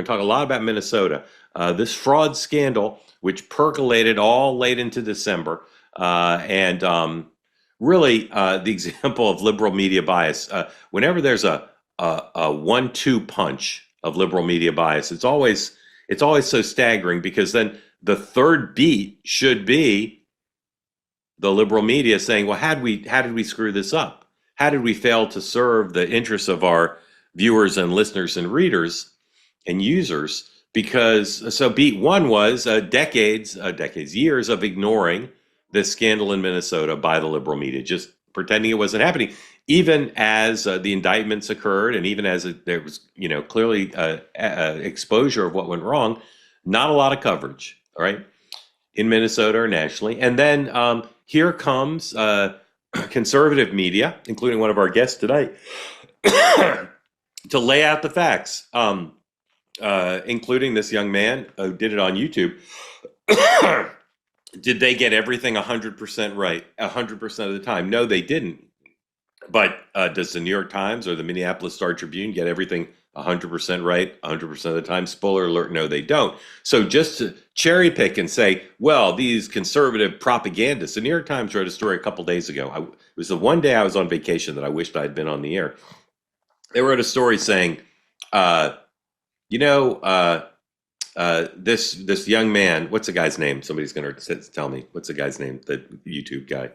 going to talk a lot about Minnesota. This fraud scandal, which percolated all late into December, and really the example of liberal media bias. Whenever there's a 1-2 punch of liberal media bias, it's always so staggering, because then the third beat should be the liberal media saying, well, how did we screw this up? How did we fail to serve the interests of our viewers and listeners and readers and users? Because so beat one was years of ignoring this scandal in Minnesota by the liberal media, just pretending it wasn't happening, even as the indictments occurred, and even as there was, clearly exposure of what went wrong. Not a lot of coverage, all right, in Minnesota or nationally. And then here comes conservative media, including one of our guests tonight, to lay out the facts, including this young man who did it on YouTube. Did they get everything 100% right 100% of the time? No, they didn't. But does the New York Times or the Minneapolis Star-Tribune get everything 100% right 100% of the time? Spoiler alert, no, they don't. So just to cherry pick and say, well, these conservative propagandists, the New York Times wrote a story a couple days ago. It was the one day I was on vacation that I wished I had been on the air. They wrote a story saying, this young man, what's the guy's name? Somebody's going to tell me. What's the guy's name? The YouTube guy.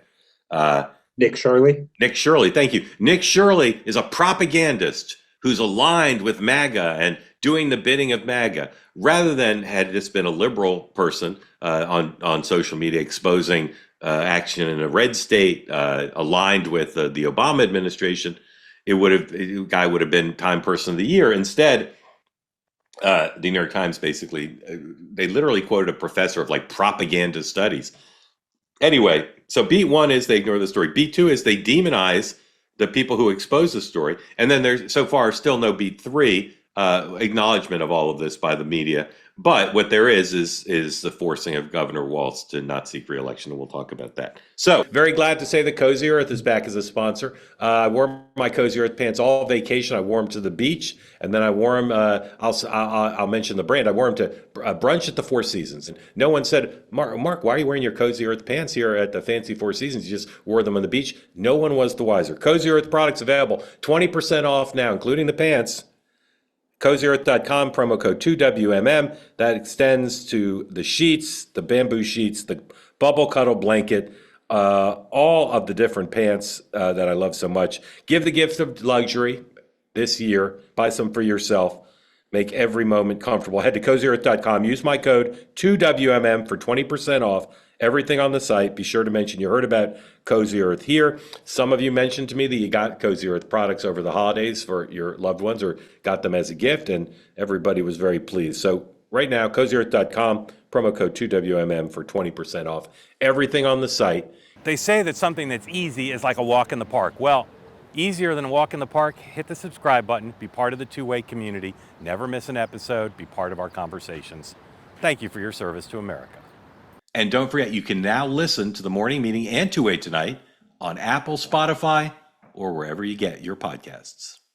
Nick Shirley. Nick Shirley, thank you. Nick Shirley is a propagandist who's aligned with MAGA and doing the bidding of MAGA, rather than had this been a liberal person on social media exposing action in a red state aligned with the Obama administration. The guy would have been Time Person of the Year. Instead, the New York Times basically, they literally quoted a professor of propaganda studies. Anyway, so beat one is they ignore the story. Beat two is they demonize the people who expose the story. And then there's so far still no beat three, acknowledgement of all of this by the media. But what there is the forcing of Governor Walz to not seek re-election, and we'll talk about that. So very glad to say that Cozy Earth is back as a sponsor. I wore my Cozy Earth pants all vacation. I wore them to the beach, and then I wore them, I'll mention the brand, I wore them to brunch at the Four Seasons. And no one said, Mark, why are you wearing your Cozy Earth pants here at the fancy Four Seasons? You just wore them on the beach. No one was the wiser. Cozy Earth products available, 20% off now, including the pants. CozyEarth.com, promo code 2WMM. That extends to the sheets, the bamboo sheets, the bubble cuddle blanket, all of the different pants that I love so much. Give the gift of luxury this year. Buy some for yourself. Make every moment comfortable. Head to CozyEarth.com. Use my code 2WMM for 20% off everything on the site. Be sure to mention you heard about Cozy Earth here. Some of you mentioned to me that you got Cozy Earth products over the holidays for your loved ones or got them as a gift, and everybody was very pleased. So right now, CozyEarth.com, promo code 2WMM for 20% off everything on the site. They say that something that's easy is like a walk in the park. Well, easier than a walk in the park, hit the subscribe button, be part of the two-way community, never miss an episode, be part of our conversations. Thank you for your service to America. And don't forget, you can now listen to the morning meeting and Two-Way Tonight on Apple, Spotify, or wherever you get your podcasts.